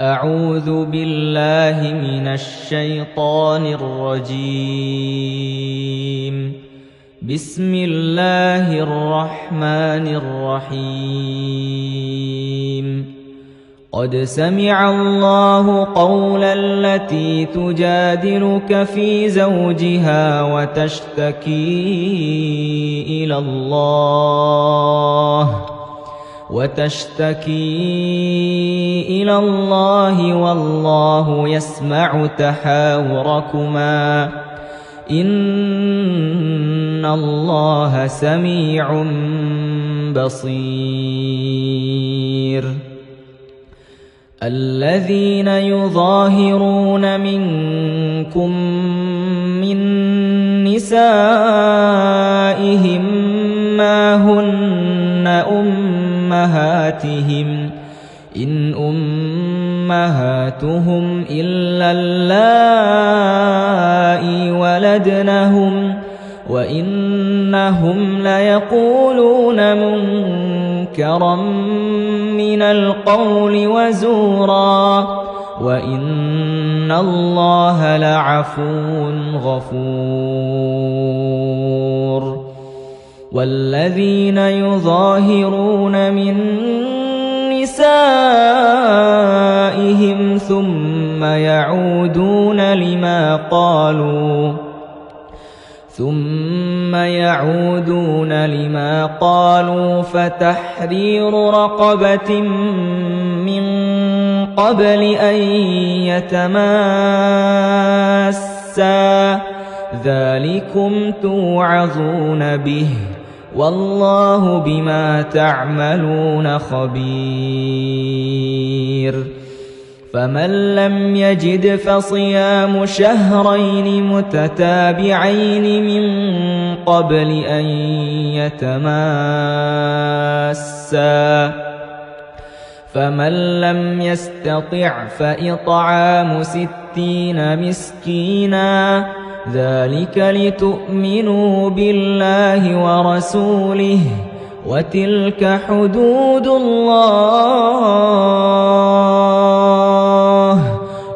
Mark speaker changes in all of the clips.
Speaker 1: أعوذ بالله من الشيطان الرجيم. بسم الله الرحمن الرحيم. قد سمع الله قول التي تجادلك في زوجها وتشتكي إلى الله والله يسمع تحاوركما إن الله سميع بصير. الذين يظاهرون منكم من نسائهم ما هن أمهاتهم إن أمهاتهم إلا اللائي ولدنهم وإنهم ليقولون منكرا من القول وزورا وإن الله لعفو غفور. والذين يظاهرون من نسائهم ثم يعودون لما قالوا فتحرير رقبة من قبل أن يتماسا ذلكم توعظون به والله بما تعملون خبير. فمن لم يجد فصيام شهرين متتابعين من قبل أن يتماسا فمن لم يستطع فإطعام 60 مسكينا ذلك لتؤمنوا بالله ورسوله وتلك حدود الله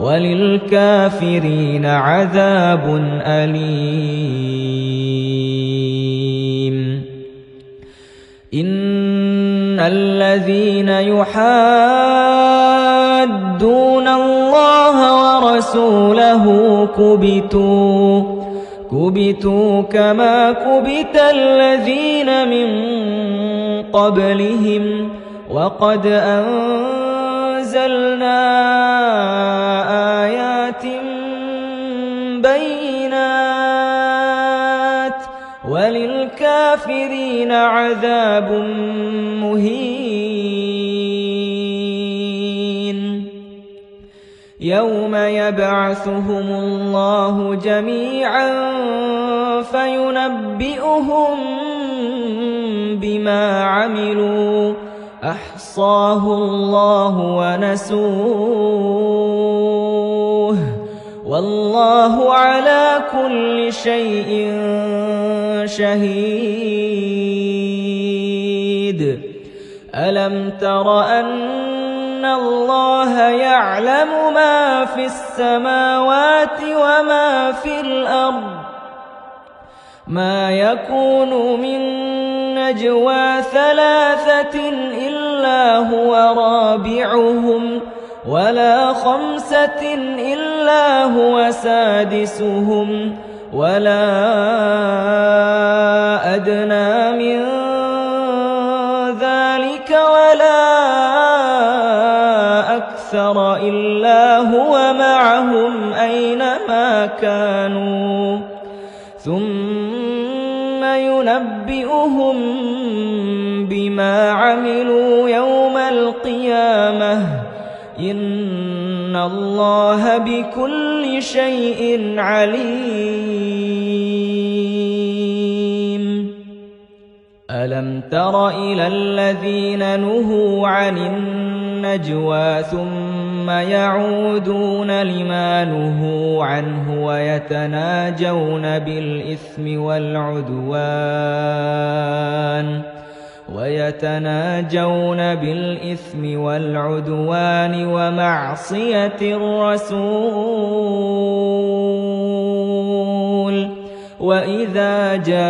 Speaker 1: وللكافرين عذاب أليم. إن الذين يحادون الله ورسوله كبتوا كما كبت الذين من قبلهم وقد أنزلنا آيات بينات وللكافرين عذاب مهين. يوم يبعثهم الله جميعا فينبئهم بما عملوا أحصاه الله ونسوه والله على كل شيء شهيد. ألم تر أن الله يعلم ما في السماوات وما في الأرض ما يكون من نجوى 3 إلا هو رابعهم ولا 5 إلا هو سادسهم ولا أدنى من ذلك ولا أكثر إلا هو معهم أينما كانوا ثم ينبئهم بما عملوا يوم القيامة إن الله بكل شيء عليم. ألم تر إلى الذين نهوا عن النجوى ثم يعودون لما نهوا عنه ويتناجون بالإثم والعدوان ويتناجون بالإثم والعدوان ومعصية الرسول وإذا جاءوك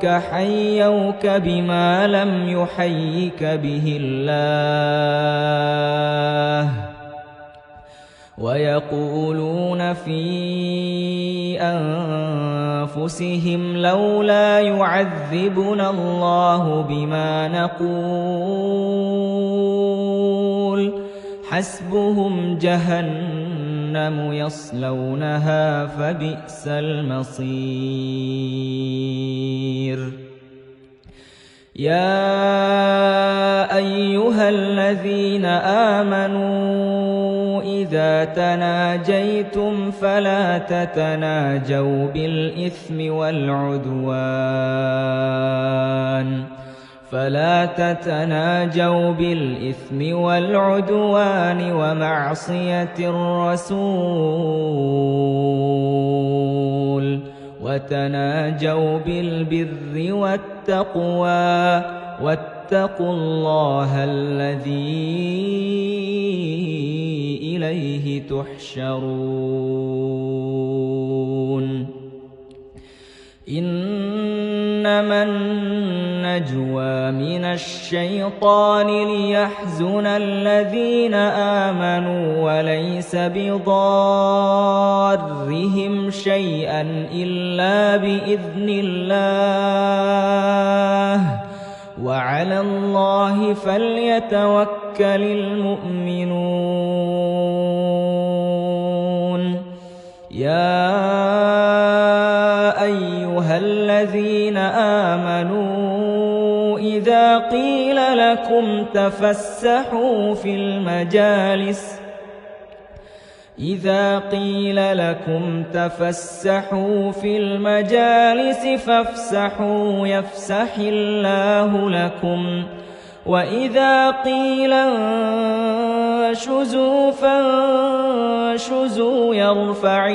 Speaker 1: حيوك بما لم يحيك به الله ويقولون في أنفسهم لولا يعذبنا الله بما نقول حسبهم جهنم يصلونها فبئس المصير يا أيها الذين آمنوا إذا تناجيتم فلا تتناجوا بالإثم والعدوان ومعصية الرسول وتناجوا بالبر والتقوى واتقوا الله الذي إليه تحشرون إنما النجوى من الشيطان ليحزن الذين آمنوا وليس بضارهم شيئا إلا بإذن الله وعلى الله فليتوكل المؤمنون يا أيها الذين آمنوا إذا قيل لكم تفسحوا في المجالس فافسحوا يفسح الله لكم وإذا قيل انشزوا فانشزوا يرفع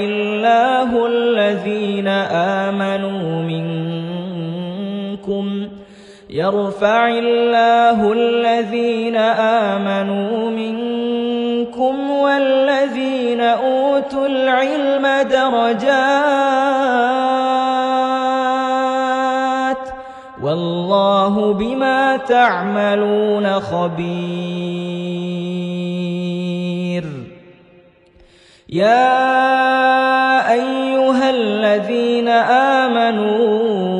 Speaker 1: الله الذين آمنوا منكم والذين أوتوا العلم درجات والله بما تعملون خبير يا أيها الذين آمنوا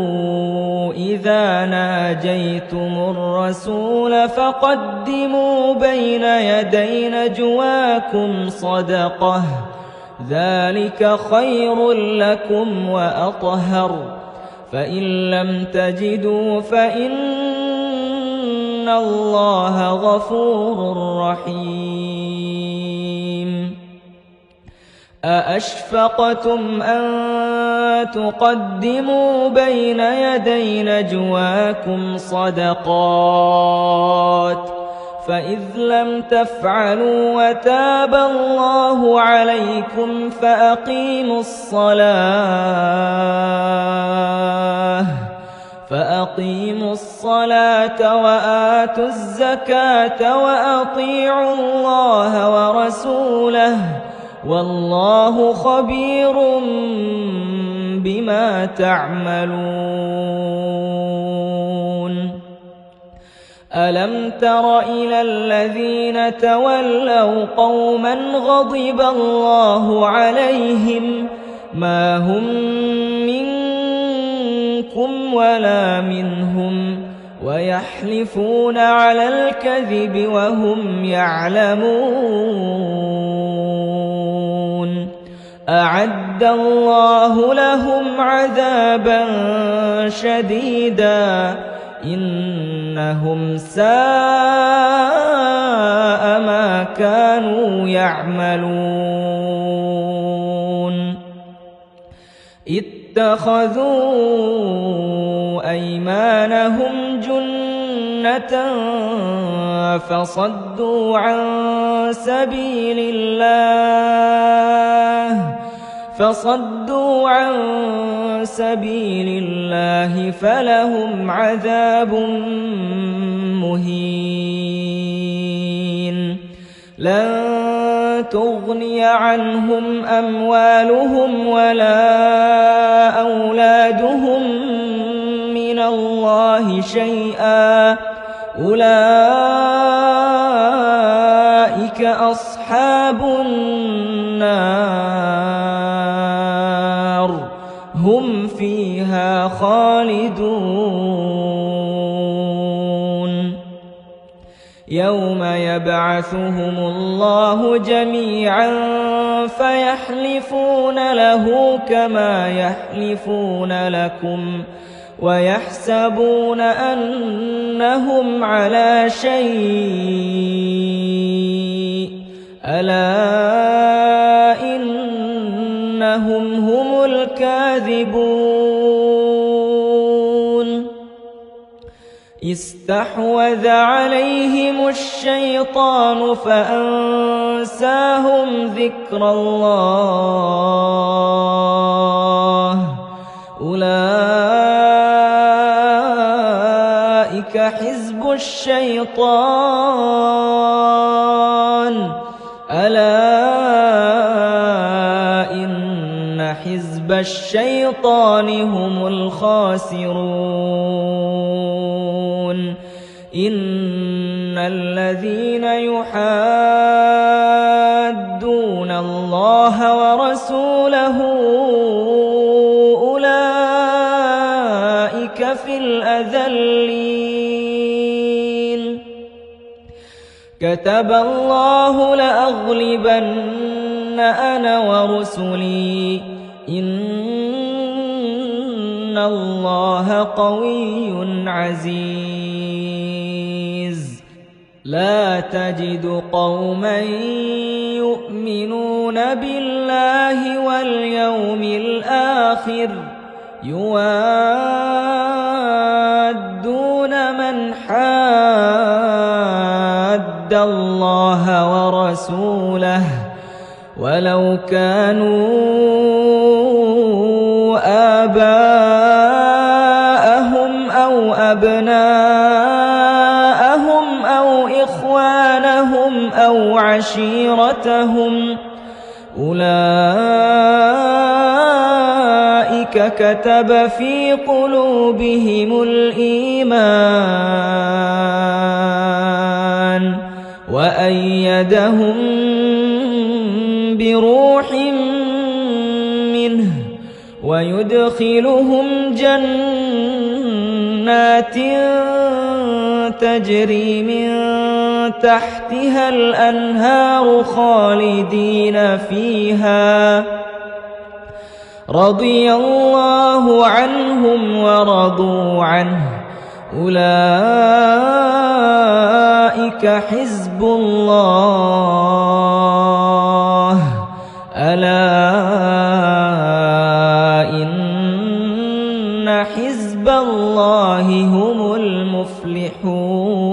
Speaker 1: إذا ناجيتم الرسول فقدموا بين يدي نجواكم صدقة ذلك خير لكم وأطهر فإن لم تجدوا فإن الله غفور رحيم أأشفقتم أن تقدموا بين يدي نجواكم صدقات فإذ لم تفعلوا وتاب الله عليكم فأقيموا الصلاة وآتوا الزكاة وأطيعوا الله ورسوله والله خبير بما تعملون ألم تر إلى الذين تولوا قوما غضب الله عليهم ما هم منكم ولا منهم ويحلفون على الكذب وهم يعلمون أعد الله لهم عذابا شديدا إنهم ساء ما كانوا يعملون اتخذوا أيمانهم جنة فصدوا عن سبيل الله فصدوا عن سبيل الله فلهم عذاب مهين لن تغني عنهم أموالهم ولا أولادهم من الله شيئا أولئك أصحاب النار هم فيها خالدون يوم يبعثهم الله جميعا فيحلفون له كما يحلفون لكم ويحسبون أنهم على شيء ألا إنهم هم الكاذبون استحوذ عليهم الشيطان فأنساهم ذكر الله أولئك حزب الشيطان ألا إن حزب الشيطان هم الخاسرون إن الذين يحادون الله ورسوله أولئك في الأذلين كتب الله لأغلبن أنا ورسلي إن الله قوي عزيز لا تجد قوما يؤمنون بالله واليوم الآخر يوادون من حاد الله ورسوله ولو كانوا آباءهم أو أبناءهم أو إخوانهم أو عشيرتهم أولئك كتب في قلوبهم الإيمان وأيدهم بروح منه ويدخلهم جنات تجري من تحتها الأنهار خالدين فيها رضي الله عنهم ورضوا عنه أولئك حزب الله ألا إن حزب الله هم المفلحون